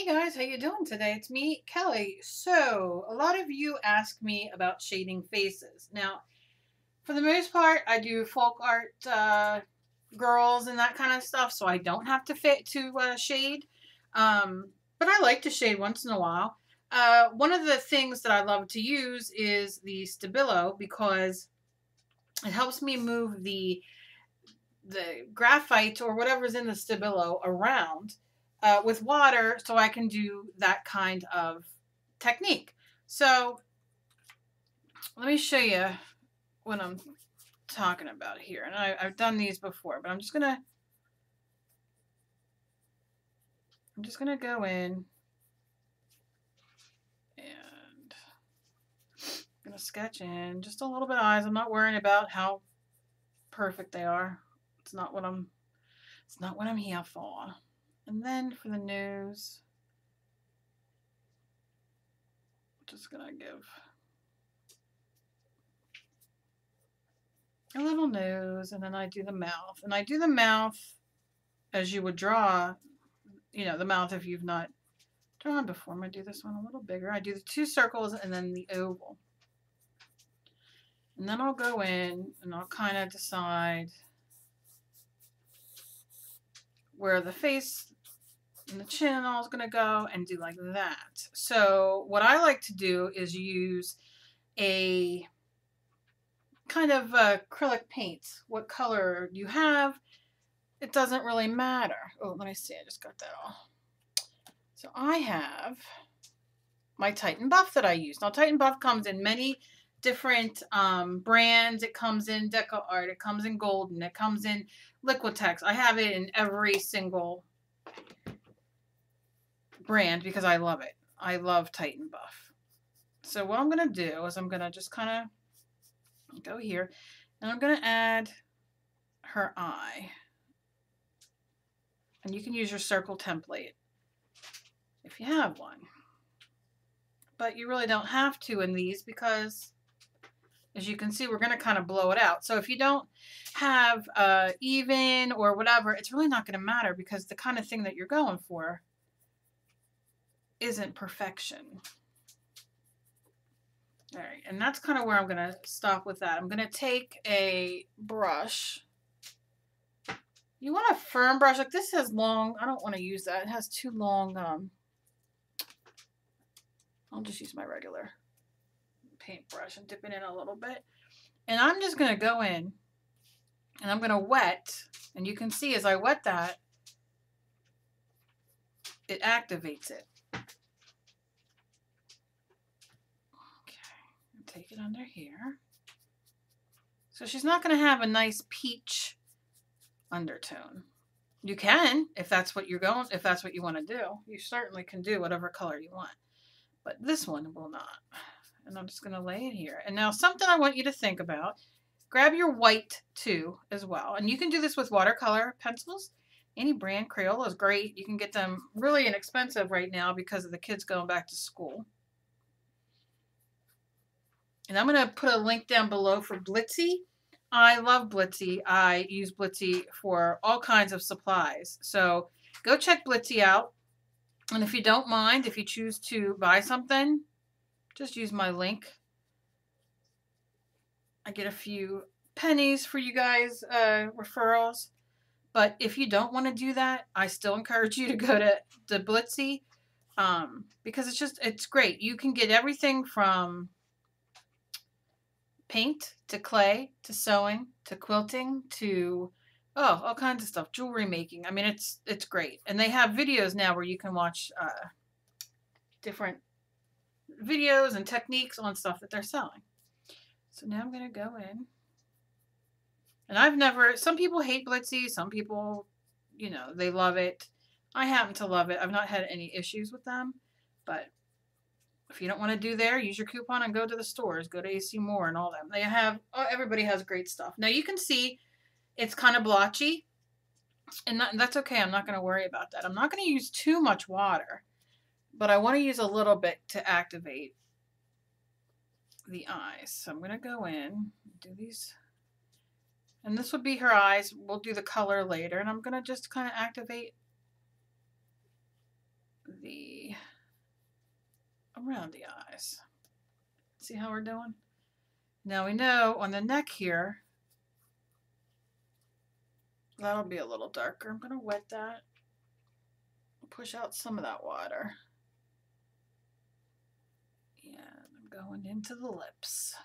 Hey guys, how you doing today? It's me, Kelly. So, a lot of you ask me about shading faces. Now, for the most part, I do folk art girls and that kind of stuff, so I don't have to fit to shade. But I like to shade once in a while. One of the things that I love to use is the Stabilo because it helps me move the graphite or whatever's in the Stabilo around with water so I can do that kind of technique. So let me show you what I'm talking about here. And I've done these before, but I'm just gonna go in and I'm gonna sketch in just a little bit of eyes. I'm not worrying about how perfect they are. It's not what I'm here for. And then for the nose, just gonna give a little nose, and then I do the mouth. And I do the mouth as you would draw, the mouth if you've not drawn before. I'm going to do this one a little bigger. I do the two circles and then the oval. And then I'll go in and I'll kind of decide where the face and the chin and all is going to go and do like that. So what I like to do is use a kind of acrylic paint. What color you have, it doesn't really matter. Oh, let me see. I just got that all. So I have my Titan Buff that I use. Now, Titan Buff comes in many different brands. It comes in Deco Art. It comes in Golden. It comes in Liquitex. I have it in every single brand because I love it. I love Titan Buff. So what I'm going to do is I'm going to just kind of go here and I'm going to add her eye. And you can use your circle template if you have one. But you really don't have to in these because, as you can see, we're going to kind of blow it out. So if you don't have even or whatever, it's really not going to matter because the kind of thing that you're going for isn't perfection. All right, and that's kind of where I'm going to stop with that. I'm going to take a brush. You want a firm brush. Like this has long, I don't want to use that. It has too long, I'll just use my regular paintbrush and dip it in a little bit. And I'm just going to go in and I'm going to wet. And you can see as I wet that, it activates it. Okay, take it under here. So she's not going to have a nice peach undertone. You can, if that's what you're going, if that's what you want to do. You certainly can do whatever color you want. But this one will not. And I'm just going to lay it here. And now something I want you to think about. Grab your white too as well. And you can do this with watercolor pencils. Any brand, Crayola is great. You can get them really inexpensive right now because of the kids going back to school. And I'm going to put a link down below for Blitzy. I love Blitzy. I use Blitzy for all kinds of supplies. So go check Blitzy out. And if you don't mind, if you choose to buy something, just use my link. I get a few pennies for you guys, referrals. But if you don't want to do that, I still encourage you to go to the Blitzy because it's great. You can get everything from paint to clay to sewing to quilting to all kinds of stuff, jewelry making. I mean, it's great. And they have videos now where you can watch different videos and techniques on stuff that they're selling. So now I'm going to go in. And some people hate Blitzy. Some people, they love it. I happen to love it. I've not had any issues with them. But if you don't want to do there, use your coupon and go to the stores. Go to AC Moore and all them. They have, everybody has great stuff. Now you can see it's kind of blotchy. And that's okay. I'm not going to worry about that. I'm not going to use too much water. But I want to use a little bit to activate the eyes. So I'm going to go in, do these. And this would be her eyes. We'll do the color later. And I'm going to just kind of activate the around the eyes. See how we're doing? Now we know on the neck here, that'll be a little darker. I'm going to wet that, push out some of that water. And I'm going into the lips.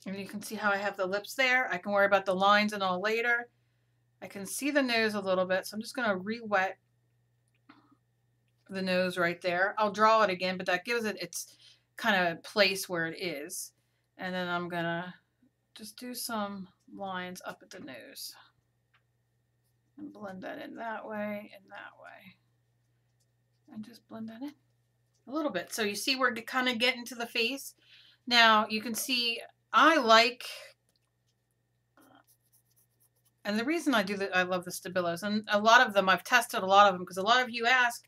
And you can see how I have the lips there. I can worry about the lines and all later. I can see the nose a little bit, so I'm just going to re-wet the nose right there. I'll draw it again, but that gives it its kind of place where it is. And then I'm going to just do some lines up at the nose and blend that in that way and that way. And just blend that in a little bit. So you see we're kind of getting to the face. Now you can see I like, and the reason I love the Stabilos, and a lot of them, I've tested a lot of them because a lot of you ask,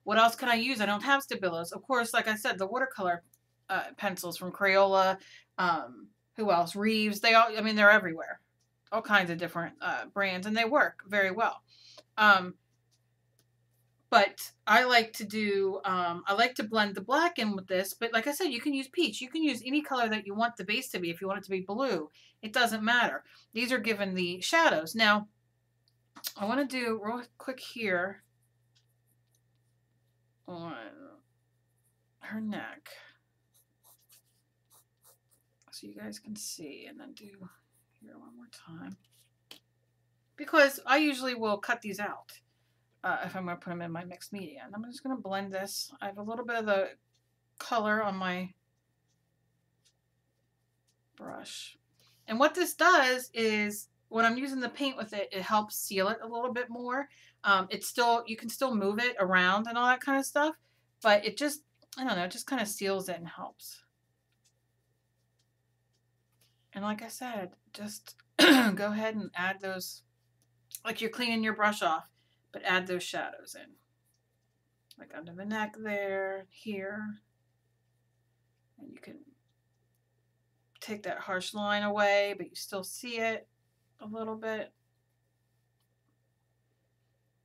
what else can I use? I don't have Stabilos. Of course, like I said, the watercolor pencils from Crayola, who else? Reeves. They all, I mean, they're everywhere. All kinds of different brands, and they work very well. But I like to do, I like to blend the black in with this. But like I said, you can use peach. You can use any color that you want the base to be. If you want it to be blue, it doesn't matter. These are given the shadows. Now, I want to do real quick here on her neck, so you guys can see, and then do here one more time, because I usually will cut these out if I'm going to put them in my mixed media. And I'm just going to blend this. I have a little bit of the color on my brush, and what this does is when I'm using the paint with it, it helps seal it a little bit more. It's still, you can still move it around and all that kind of stuff, but it just, I don't know, it just kind of seals it and helps. And like I said, just go ahead and add those, like you're cleaning your brush off, but add those shadows in. Like under the neck there, here. And you can take that harsh line away, but you still see it a little bit.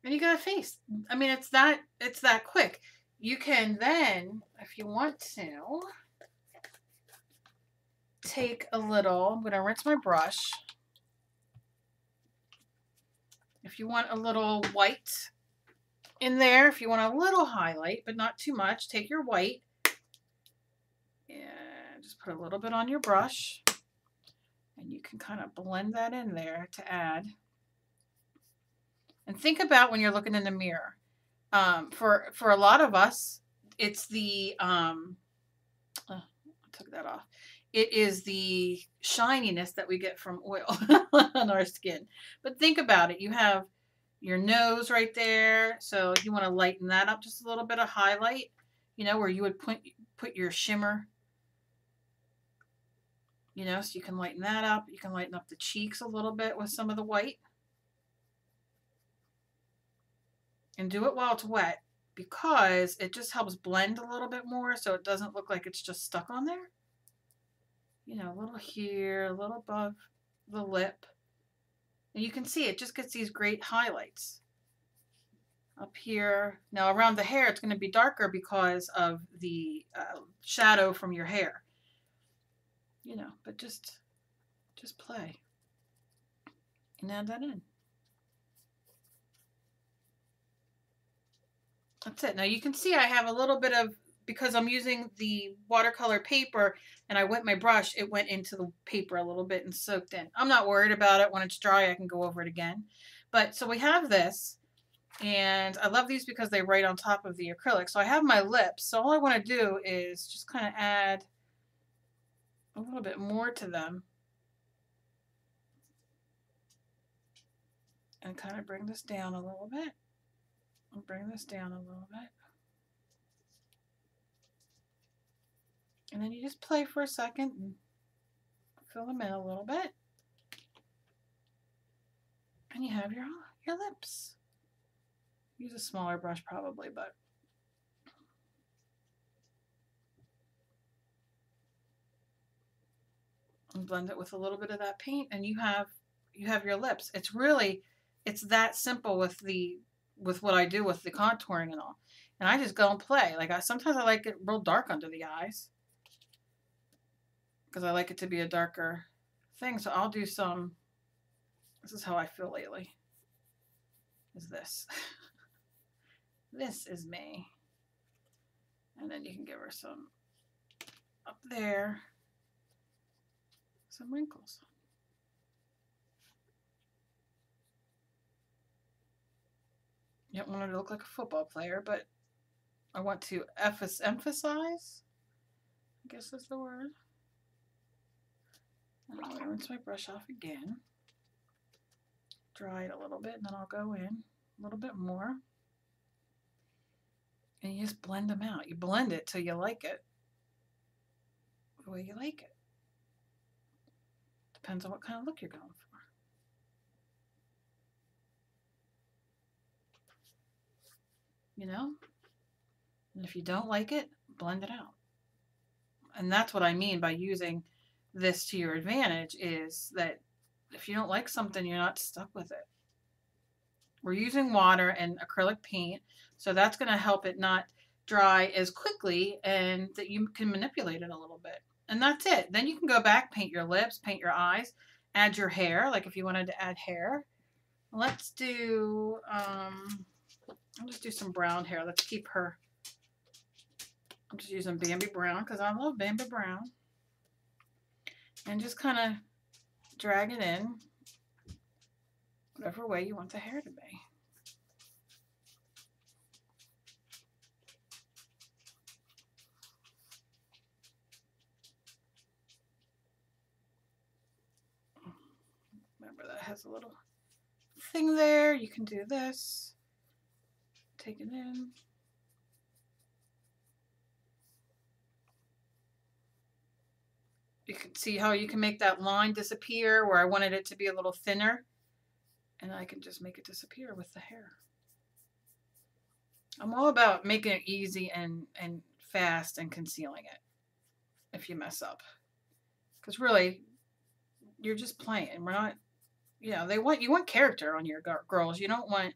And you got a face. I mean, it's that quick. You can then, if you want to, take a little, I'm going to rinse my brush. If you want a little white in there, if you want a little highlight, but not too much, take your white and just put a little bit on your brush. And you can kind of blend that in there to add. And think about when you're looking in the mirror. For a lot of us, it's the, I took that off. It is the shininess that we get from oil on our skin. But think about it. You have your nose right there. So you want to lighten that up just a little bit of highlight, you know, where you would put your shimmer, you know, so you can lighten that up. You can lighten up the cheeks a little bit with some of the white. And do it while it's wet, because it just helps blend a little bit more so it doesn't look like it's just stuck on there. You know, a little here, a little above the lip. And you can see it just gets these great highlights. Up here. Now around the hair it's going to be darker because of the shadow from your hair. You know, but just play. And add that in. That's it. Now you can see I have a little bit of, because I'm using the watercolor paper and I wet my brush, it went into the paper a little bit and soaked in. I'm not worried about it. When it's dry, I can go over it again. But so we have this, and I love these because they write on top of the acrylic. So I have my lips. So all I want to do is just kind of add a little bit more to them and kind of bring this down a little bit. I'll bring this down a little bit. And then you just play for a second and fill them in a little bit. And you have your lips. Use a smaller brush probably, but and blend it with a little bit of that paint, and you have you have your lips. It's really, it's that simple with what I do with the contouring and all. And I just go and play. Like sometimes I like it real dark under the eyes because I like it to be a darker thing. So I'll do some. This is how I feel lately. Is this? This is me. And then you can give her some up there, some wrinkles. You don't want her to look like a football player, but I want to emphasize, I guess that's the word. And I'm going to rinse my brush off again. Dry it a little bit, and then I'll go in a little bit more. And you just blend them out. You blend it till you like it the way you like it. Depends on what kind of look you're going for. You know? And if you don't like it, blend it out. And that's what I mean by using this to your advantage, is that if you don't like something, you're not stuck with it. We're using water and acrylic paint, so that's going to help it not dry as quickly and that you can manipulate it a little bit. And that's it. Then you can go back, paint your lips, paint your eyes, add your hair, like if you wanted to add hair. Let's do, I'll just do some brown hair. Let's keep her, I'm just using Bambi Brown because I love Bambi Brown. And just kind of drag it in whatever way you want the hair to be. Remember that has a little thing there. You can do this. Take it in. You can see how you can make that line disappear where I wanted it to be a little thinner. And I can just make it disappear with the hair. I'm all about making it easy and fast and concealing it if you mess up. Because really, you're just playing. We're not, you know, you want character on your girls. You don't want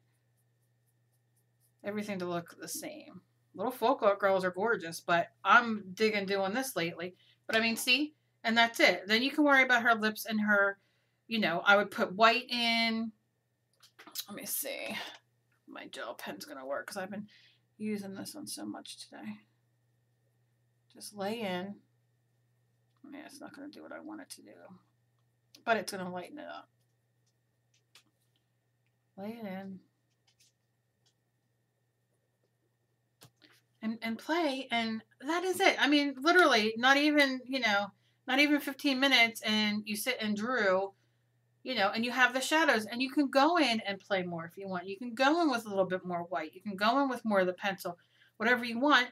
everything to look the same. Little folk art girls are gorgeous, but I'm digging doing this lately. But I mean, see? And that's it. Then you can worry about her lips and her, you know, I would put white in. Let me see. My gel pen's going to work because I've been using this one so much today. Just lay in. Yeah, it's not going to do what I want it to do. But it's going to lighten it up. Lay it in. And play, and that is it. I mean, literally, not even, you know, not even 15 minutes, and you sit and drew, you know, and you have the shadows, and you can go in and play more if you want. You can go in with a little bit more white. You can go in with more of the pencil, whatever you want,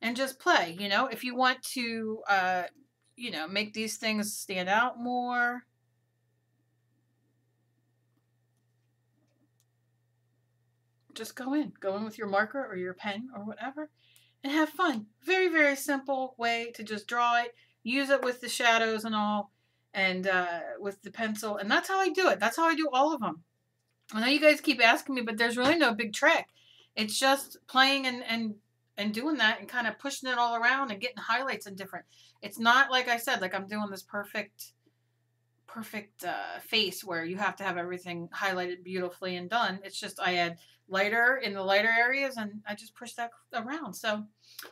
and just play, you know. If you want to, you know, make these things stand out more. Just go in with your marker or your pen or whatever. And have fun. Very, very simple way to just draw it. Use it with the shadows and all, and with the pencil. And that's how I do it. That's how I do all of them. I know you guys keep asking me, but there's really no big trick. It's just playing and doing that and kind of pushing it all around and getting highlights and different. It's not like I said, like I'm doing this perfect face where you have to have everything highlighted beautifully and done. It's just I add lighter in the lighter areas and I just push that around. So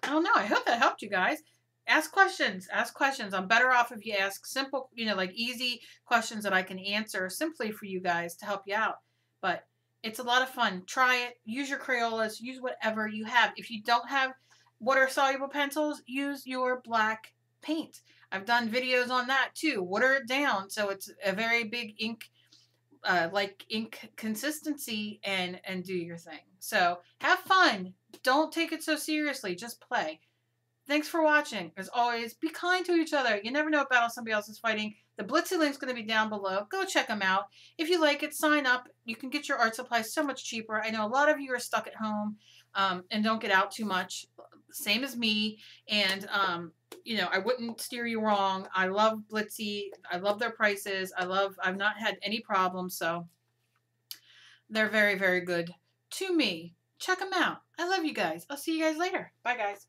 I don't know. I hope that helped you guys. Ask questions. Ask questions. I'm better off if you ask simple, you know, like easy questions that I can answer simply for you guys to help you out. But it's a lot of fun. Try it. Use your Crayolas. Use whatever you have. If you don't have water-soluble pencils, use your black paint. I've done videos on that too. Water it down so it's a very big ink, like ink consistency, and do your thing. So have fun. Don't take it so seriously. Just play. Thanks for watching. As always, be kind to each other. You never know what battle somebody else is fighting. The Blitzy link's going to be down below. Go check them out. If you like it, sign up. You can get your art supplies so much cheaper. I know a lot of you are stuck at home and don't get out too much. Same as me. And you know, I wouldn't steer you wrong. I love Blitzy. I love their prices. I've not had any problems. So they're very, very good to me. Check them out. I love you guys. I'll see you guys later. Bye, guys.